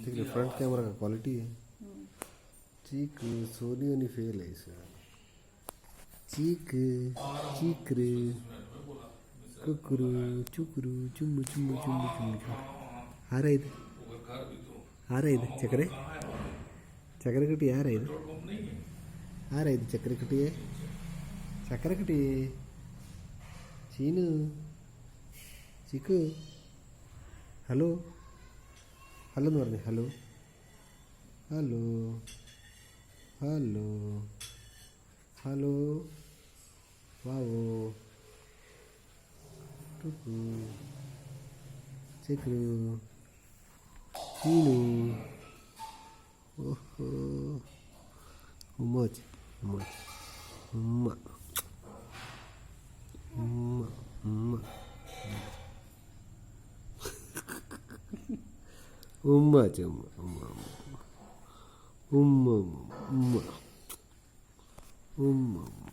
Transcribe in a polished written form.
देख ले front camera का क्वालिटी है। चीक सोनी नहीं फेल है इसका। चीक चीक रे कुकुरु चुकुरु चुम्मु चुम्मु चुम्मु चुम्मु आरा ഇത് ആരാ ഇത് ചക്കരക്കുട്ടി ആരാ ഇത് ചക്കരക്കുട്ടിയെ ചീനു ചിക്കു ഹലോ ഹലോ എന്ന് പറഞ്ഞു ഹലോ ഹലോ ഹലോ ഹലോ വാവോ ടുക്കു ചിക്കു ചീനു ഓഹോ ഉമ്മ വെച്ച് ഉമ്മ ഉമ്മ ഉമ്മ ഉമ്മ ഉമ്മ ഉമ്മ ഉമ്മ ഉമ്മ ഉമ്മ ഉമ്മ ഉമ്മ